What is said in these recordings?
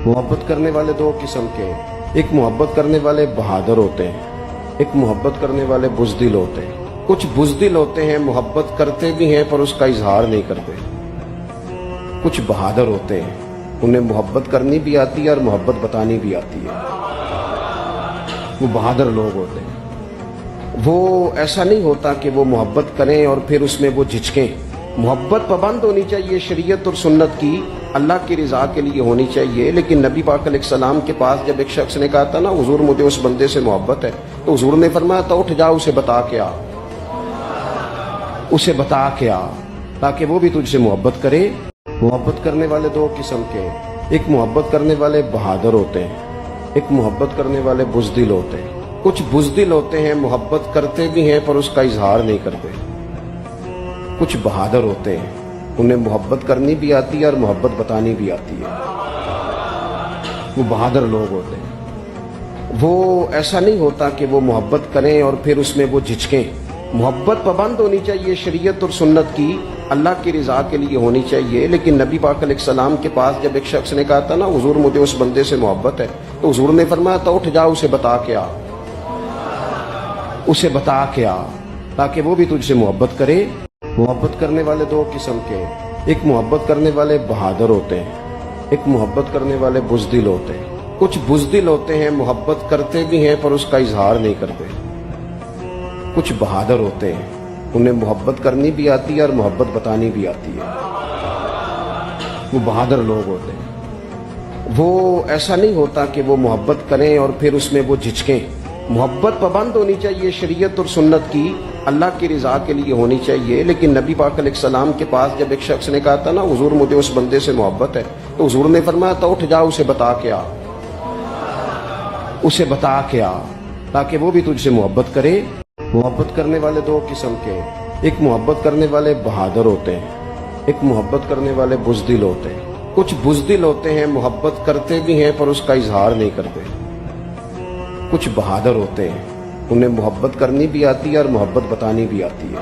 محبت کرنے والے دو قسم کے، ایک محبت کرنے والے بہادر ہوتے ہیں، ایک محبت کرنے والے بزدل ہوتے ہیں۔ کچھ بزدل ہوتے ہیں، محبت کرتے بھی ہیں پر اس کا اظہار نہیں کرتے۔ کچھ بہادر ہوتے ہیں، انہیں محبت کرنی بھی آتی ہے اور محبت بتانی بھی آتی ہے۔ وہ بہادر لوگ ہوتے ہیں۔ وہ ایسا نہیں ہوتا کہ وہ محبت کریں اور پھر اس میں وہ جھجکیں۔ محبت پابند ہونی چاہیے شریعت اور سنت کی، اللہ کی رضا کے لیے ہونی چاہیے۔ لیکن نبی پاک علیہ السلام کے پاس جب ایک شخص نے کہا تھا نا حضور مجھے اس بندے سے محبت ہے، تو حضور نے فرمایا تھا اٹھ جا اسے بتا کے آ، اسے بتا کے آ تاکہ وہ بھی تجھ سے محبت کرے۔ محبت کرنے والے دو قسم کے، ایک محبت کرنے والے بہادر ہوتے ہیں، ایک محبت کرنے والے بزدل ہوتے ہیں۔ کچھ بزدل ہوتے ہیں، محبت کرتے بھی ہیں پر اس کا اظہار نہیں کرتے۔ کچھ بہادر ہوتے ہیں، انہیں محبت کرنی بھی آتی ہے اور محبت بتانی بھی آتی ہے۔ وہ بہادر لوگ ہوتے ہیں۔ وہ ایسا نہیں ہوتا کہ وہ محبت کریں اور پھر اس میں وہ جھجکیں۔ محبت پابند ہونی چاہیے شریعت اور سنت کی، اللہ کی رضا کے لیے ہونی چاہیے۔ لیکن نبی پاک علیہ السلام کے پاس جب ایک شخص نے کہا تھا نا حضور مجھے اس بندے سے محبت ہے، تو حضور نے فرمایا تھا اٹھ جا اسے بتا کے آ، اسے بتا کے آ تاکہ وہ بھی تجھ سے محبت کرے۔ محبت کرنے والے دو قسم کے، ایک محبت کرنے والے بہادر ہوتے ہیں، ایک محبت کرنے والے بزدل ہوتے ہیں۔ کچھ بزدل ہوتے ہیں، محبت کرتے بھی ہیں پر اس کا اظہار نہیں کرتے۔ کچھ بہادر ہوتے ہیں، انہیں محبت کرنی بھی آتی ہے اور محبت بتانی بھی آتی ہے۔ وہ بہادر لوگ ہوتے ہیں۔ وہ ایسا نہیں ہوتا کہ وہ محبت کریں اور پھر اس میں وہ جھجکیں۔ محبت پابند ہونی چاہیے شریعت اور سنت کی، اللہ کی رضا کے لیے ہونی چاہیے۔ لیکن نبی پاک علیہ السلام کے پاس جب ایک شخص نے کہا تھا نا حضور مجھے اس بندے سے محبت ہے، تو حضور نے فرمایا تھا اٹھ جا اسے بتا کے آ، اسے بتا کے آ تاکہ وہ بھی تجھ سے محبت کرے۔ محبت کرنے والے دو قسم کے، ایک محبت کرنے والے بہادر ہوتے ہیں، ایک محبت کرنے والے بزدل ہوتے ہیں۔ کچھ بزدل ہوتے ہیں، محبت کرتے بھی ہیں پر اس کا اظہار نہیں کرتے۔ کچھ بہادر ہوتے ہیں، انہیں محبت کرنی بھی آتی ہے اور محبت بتانی بھی آتی ہے۔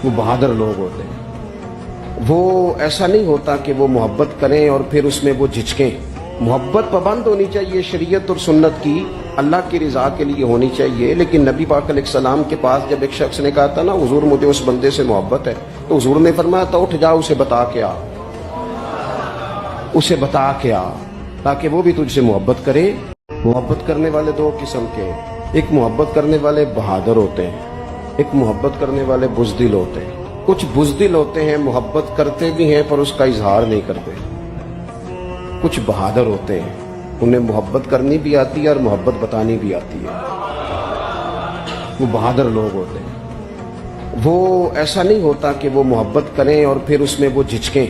وہ بہادر لوگ ہوتے ہیں۔ وہ ایسا نہیں ہوتا کہ وہ محبت کریں اور پھر اس میں وہ جھجکیں۔ محبت پابند ہونی چاہیے شریعت اور سنت کی، اللہ کی رضا کے لیے ہونی چاہیے۔ لیکن نبی پاک علیہ السلام کے پاس جب ایک شخص نے کہا تھا نا حضور مجھے اس بندے سے محبت ہے، تو حضور نے فرمایا تھا اٹھ جا اسے بتا کے آ، اسے بتا کے آ تاکہ وہ بھی تجھ سے محبت کرے۔ محبت کرنے والے دو قسم کے، ایک محبت کرنے والے بہادر ہوتے ہیں، ایک محبت کرنے والے بزدل ہوتے ہیں۔ کچھ بزدل ہوتے ہیں، محبت کرتے بھی ہیں پر اس کا اظہار نہیں کرتے۔ کچھ بہادر ہوتے ہیں، انہیں محبت کرنی بھی آتی ہے اور محبت بتانی بھی آتی ہے۔ وہ بہادر لوگ ہوتے ہیں۔ وہ ایسا نہیں ہوتا کہ وہ محبت کریں اور پھر اس میں وہ جھجکیں۔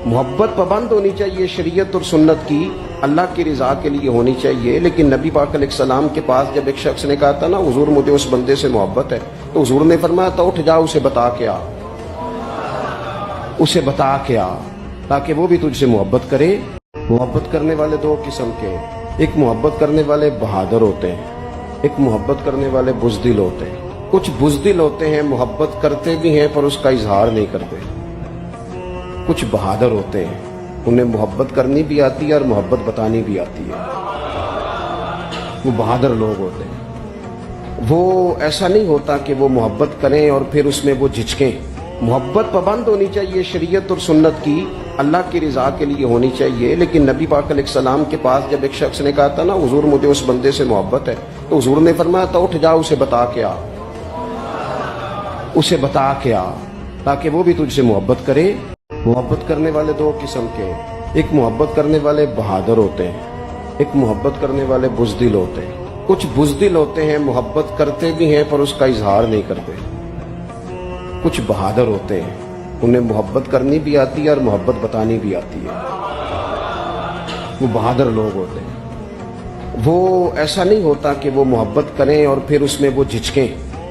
محبت پابند ہونی چاہیے شریعت اور سنت کی، اللہ کی رضا کے لیے ہونی چاہیے۔ لیکن نبی پاک علیہ السلام کے پاس جب ایک شخص نے کہا تھا نا حضور مجھے اس بندے سے محبت ہے، تو حضور نے فرمایا تھا اٹھ جا اسے بتا کے آ، اسے بتا کے آ تاکہ وہ بھی تجھ سے محبت کرے۔ محبت کرنے والے دو قسم کے، ایک محبت کرنے والے بہادر ہوتے ہیں، ایک محبت کرنے والے بزدل ہوتے ہیں۔ کچھ بزدل ہوتے ہیں، محبت کرتے بھی ہیں پر اس کا اظہار نہیں کرتے۔ کچھ بہادر ہوتے ہیں، انہیں محبت کرنی بھی آتی ہے اور محبت بتانی بھی آتی ہے۔ وہ بہادر لوگ ہوتے ہیں۔ وہ ایسا نہیں ہوتا کہ وہ محبت کریں اور پھر اس میں وہ جھجکیں۔ محبت پابند ہونی چاہیے شریعت اور سنت کی، اللہ کی رضا کے لیے ہونی چاہیے۔ لیکن نبی پاک علیہ السلام کے پاس جب ایک شخص نے کہا تھا نا حضور مجھے اس بندے سے محبت ہے، تو حضور نے فرمایا تھا اٹھ جا اسے بتا کے آ، اسے بتا کے آ تاکہ وہ بھی تجھ سے محبت کرے۔ محبت کرنے والے دو قسم کے، ایک محبت کرنے والے بہادر ہوتے ہیں، ایک محبت کرنے والے بزدل ہوتے ہیں۔ کچھ بزدل ہوتے ہیں، محبت کرتے بھی ہیں پر اس کا اظہار نہیں کرتے۔ کچھ بہادر ہوتے ہیں، انہیں محبت کرنی بھی آتی ہے اور محبت بتانی بھی آتی ہے۔ وہ بہادر لوگ ہوتے ہیں۔ وہ ایسا نہیں ہوتا کہ وہ محبت کریں اور پھر اس میں وہ جھجکیں۔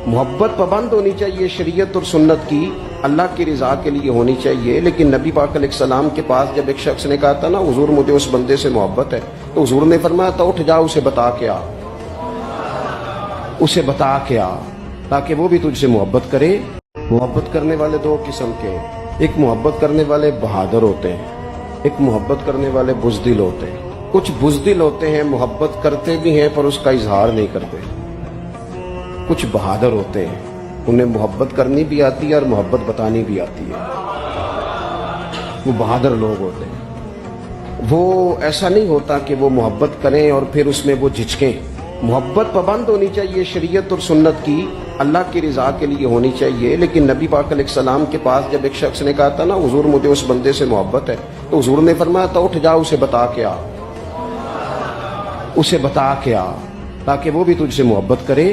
محبت پابند ہونی چاہیے شریعت اور سنت کی، اللہ کی رضا کے لیے ہونی چاہیے۔ لیکن نبی پاک علیہ السلام کے پاس جب ایک شخص نے کہا تھا نا حضور مجھے اس بندے سے محبت ہے، تو حضور نے فرمایا تھا اٹھ جا اسے بتا کے آ، اسے بتا کے آ تاکہ وہ بھی تجھ سے محبت کرے۔ محبت کرنے والے دو قسم کے، ایک محبت کرنے والے بہادر ہوتے ہیں، ایک محبت کرنے والے بزدل ہوتے ہیں. کچھ بزدل ہوتے ہیں محبت کرتے بھی ہیں پر اس کا اظہار نہیں کرتے. کچھ بہادر ہوتے ہیں انہیں محبت کرنی بھی آتی ہے اور محبت بتانی بھی آتی ہے. وہ بہادر لوگ ہوتے ہیں. وہ ایسا نہیں ہوتا کہ وہ محبت کریں اور پھر اس میں وہ جھجکیں. محبت پابند ہونی چاہیے شریعت اور سنت کی, اللہ کی رضا کے لیے ہونی چاہیے. لیکن نبی پاک علیہ السلام کے پاس جب ایک شخص نے کہا تھا نا حضور مجھے اس بندے سے محبت ہے, تو حضور نے فرمایا تھا اٹھ جا اسے بتا کے آ, اسے بتا کے آ تاکہ وہ بھی تجھ سے محبت کرے